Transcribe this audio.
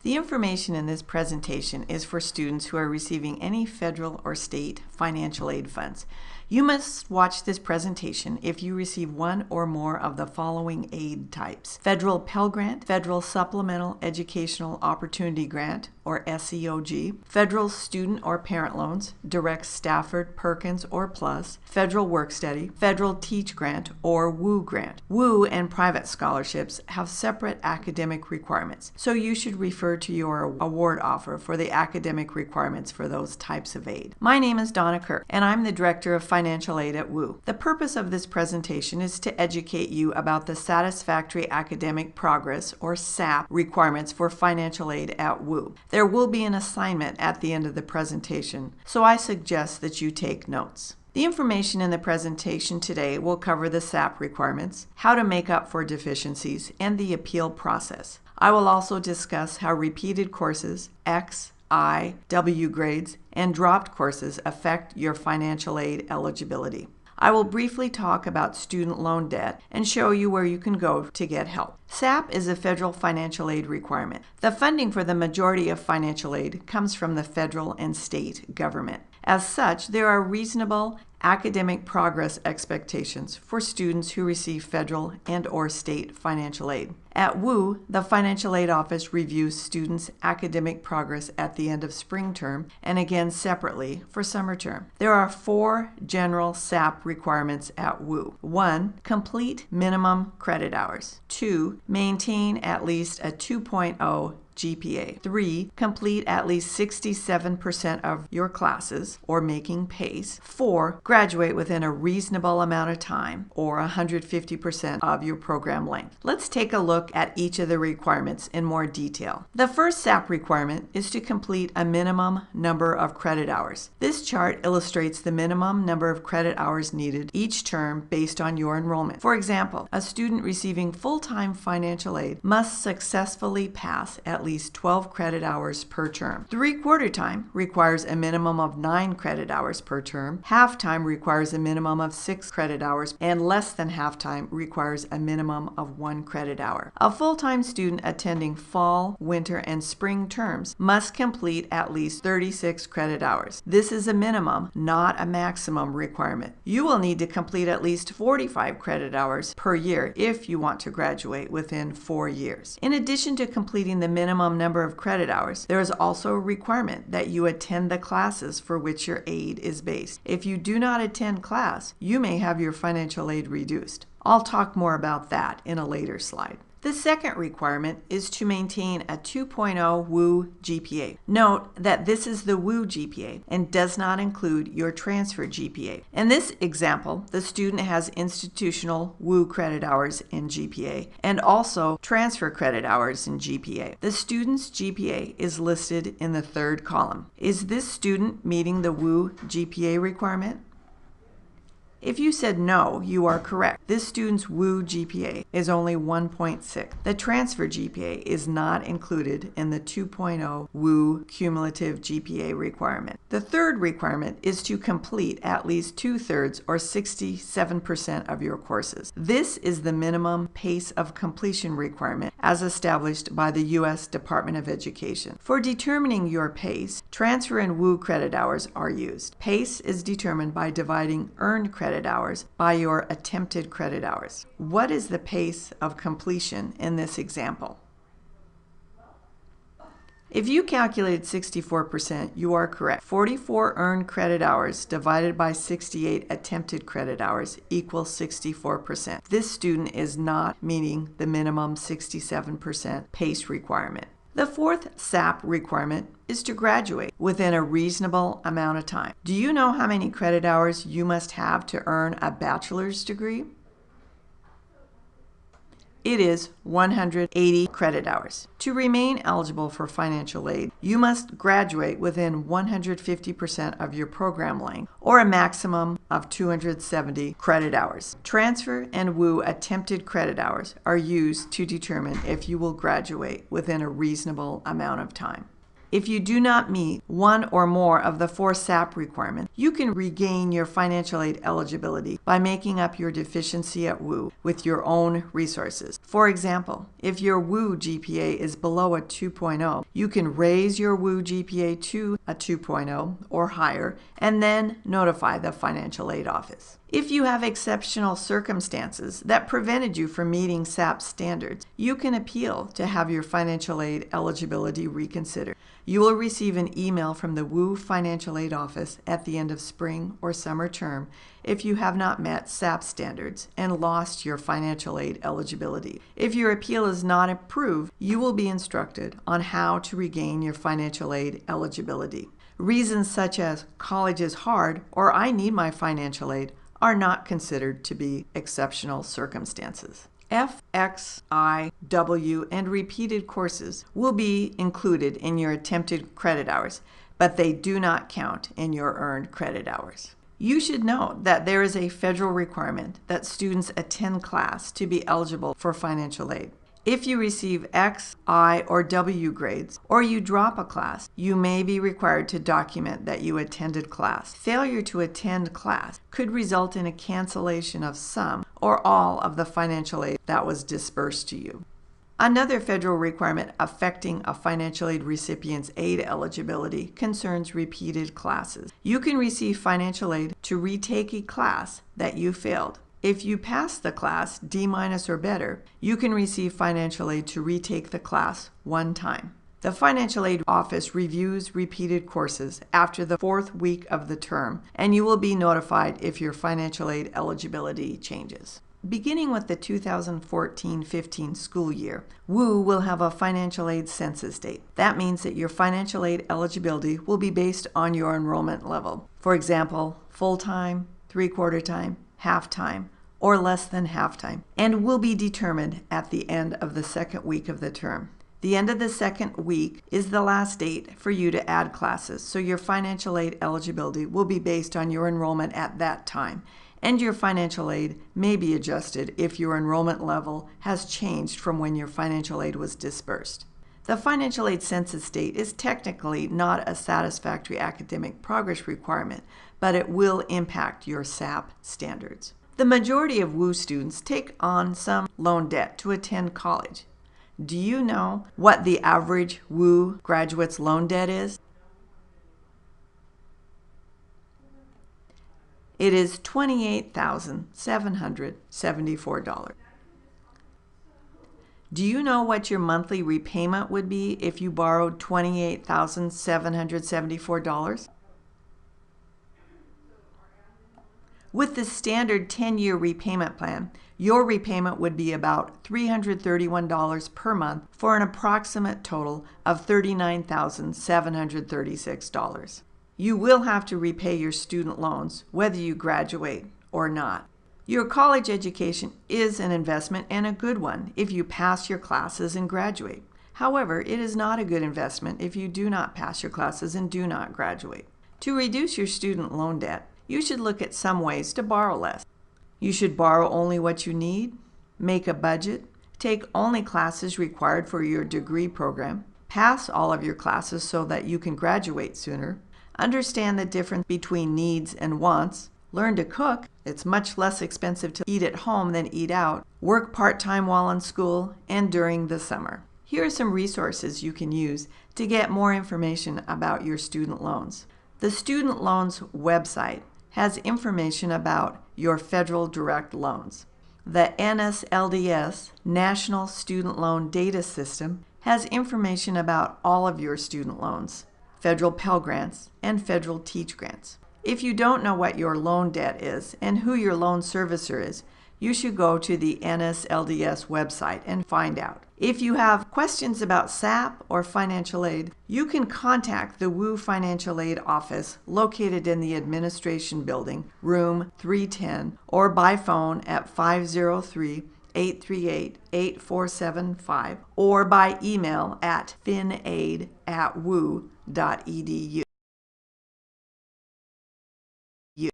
The information in this presentation is for students who are receiving any federal or state financial aid funds. You must watch this presentation if you receive one or more of the following aid types: Federal Pell Grant, Federal Supplemental Educational Opportunity Grant, or SEOG, Federal Student or Parent Loans, Direct Stafford, Perkins, or Plus, Federal Work Study, Federal Teach Grant, or WOU Grant. WOU and private scholarships have separate academic requirements, so you should refer to your award offer for the academic requirements for those types of aid. My name is Donna Kirk, and I'm the Director of Financial Aid at WOU. The purpose of this presentation is to educate you about the Satisfactory Academic Progress, or SAP, requirements for financial aid at WOU. There will be an assignment at the end of the presentation, so I suggest that you take notes. The information in the presentation today will cover the SAP requirements, how to make up for deficiencies, and the appeal process. I will also discuss how repeated courses, X, I, W grades, and dropped courses affect your financial aid eligibility. I will briefly talk about student loan debt and show you where you can go to get help. SAP is a federal financial aid requirement. The funding for the majority of financial aid comes from the federal and state government. As such, there are reasonable academic progress expectations for students who receive federal and/or state financial aid. At WOU, the Financial Aid Office reviews students' academic progress at the end of spring term and again separately for summer term. There are 4 general SAP requirements at WOU. 1. Complete minimum credit hours. 2. Maintain at least a 2.0 GPA. 3. Complete at least 67% of your classes, or making PACE. 4. Graduate within a reasonable amount of time, or 150% of your program length. Let's take a look at each of the requirements in more detail. The first SAP requirement is to complete a minimum number of credit hours. This chart illustrates the minimum number of credit hours needed each term based on your enrollment. For example, a student receiving full-time financial aid must successfully pass at least 12 credit hours per term. 3/4 time requires a minimum of 9 credit hours per term. Half time requires a minimum of 6 credit hours, and less than half time requires a minimum of 1 credit hour. A full-time student attending fall, winter, and spring terms must complete at least 36 credit hours. This is a minimum, not a maximum requirement. You will need to complete at least 45 credit hours per year if you want to graduate within 4 years. In addition to completing the minimum number of credit hours, there is also a requirement that you attend the classes for which your aid is based. If you do not attend class, you may have your financial aid reduced. I'll talk more about that in a later slide. The second requirement is to maintain a 2.0 WOU GPA. Note that this is the WOU GPA and does not include your transfer GPA. In this example, the student has institutional WOU credit hours in GPA and also transfer credit hours in GPA. The student's GPA is listed in the 3rd column. Is this student meeting the WOU GPA requirement? If you said no, you are correct. This student's WOU GPA is only 1.6. The transfer GPA is not included in the 2.0 WOU cumulative GPA requirement. The third requirement is to complete at least 2/3 or 67% of your courses. This is the minimum pace of completion requirement as established by the U.S. Department of Education. For determining your pace, transfer and WOU credit hours are used. Pace is determined by dividing earned credit hours by your attempted credit hours. What is the pace of completion in this example? If you calculated 64%, you are correct. 44 earned credit hours divided by 68 attempted credit hours equals 64%. This student is not meeting the minimum 67% pace requirement. The fourth SAP requirement is to graduate within a reasonable amount of time. Do you know how many credit hours you must have to earn a bachelor's degree? It is 180 credit hours. To remain eligible for financial aid, you must graduate within 150% of your program length, or a maximum of 270 credit hours. Transfer and WOU attempted credit hours are used to determine if you will graduate within a reasonable amount of time. If you do not meet one or more of the 4 SAP requirements, you can regain your financial aid eligibility by making up your deficiency at WOU with your own resources. For example, if your WOU GPA is below a 2.0, you can raise your WOU GPA to a 2.0 or higher and then notify the financial aid office. If you have exceptional circumstances that prevented you from meeting SAP standards, you can appeal to have your financial aid eligibility reconsidered. You will receive an email from the WOU Financial Aid Office at the end of spring or summer term if you have not met SAP standards and lost your financial aid eligibility. If your appeal is not approved, you will be instructed on how to regain your financial aid eligibility. Reasons such as college is hard or I need my financial aid are not considered to be exceptional circumstances. F, X, I, W, and repeated courses will be included in your attempted credit hours, but they do not count in your earned credit hours. You should know that there is a federal requirement that students attend class to be eligible for financial aid. If you receive X, I, or W grades, or you drop a class, you may be required to document that you attended class. Failure to attend class could result in a cancellation of some or all of the financial aid that was disbursed to you. Another federal requirement affecting a financial aid recipient's aid eligibility concerns repeated classes. You can receive financial aid to retake a class that you failed. If you pass the class, D- or better, you can receive financial aid to retake the class one time. The financial aid office reviews repeated courses after the 4th week of the term, and you will be notified if your financial aid eligibility changes. Beginning with the 2014-15 school year, WOU will have a financial aid census date. That means that your financial aid eligibility will be based on your enrollment level. For example, full-time, 3/4 time, half-time, or less than half-time, and will be determined at the end of the 2nd week of the term. The end of the 2nd week is the last date for you to add classes, so your financial aid eligibility will be based on your enrollment at that time, and your financial aid may be adjusted if your enrollment level has changed from when your financial aid was disbursed. The financial aid census date is technically not a satisfactory academic progress requirement, but it will impact your SAP standards. The majority of WOU students take on some loan debt to attend college. Do you know what the average WOU graduate's loan debt is? It is $28,774. Do you know what your monthly repayment would be if you borrowed $28,774? With the standard 10-year repayment plan, your repayment would be about $331 per month for an approximate total of $39,736. You will have to repay your student loans whether you graduate or not. Your college education is an investment and a good one if you pass your classes and graduate. However, it is not a good investment if you do not pass your classes and do not graduate. To reduce your student loan debt, you should look at some ways to borrow less. You should borrow only what you need, make a budget, take only classes required for your degree program, pass all of your classes so that you can graduate sooner, understand the difference between needs and wants, learn to cook. It's much less expensive to eat at home than eat out, work part-time while in school, and during the summer. Here are some resources you can use to get more information about your student loans. The Student Loans website has information about your federal direct loans. The NSLDS, National Student Loan Data System, has information about all of your student loans, federal Pell Grants, and federal Teach Grants. If you don't know what your loan debt is and who your loan servicer is, you should go to the NSLDS website and find out. If you have questions about SAP or financial aid, you can contact the WOU Financial Aid Office located in the Administration Building, room 310, or by phone at 503-838-8475, or by email at finaid@wou.edu.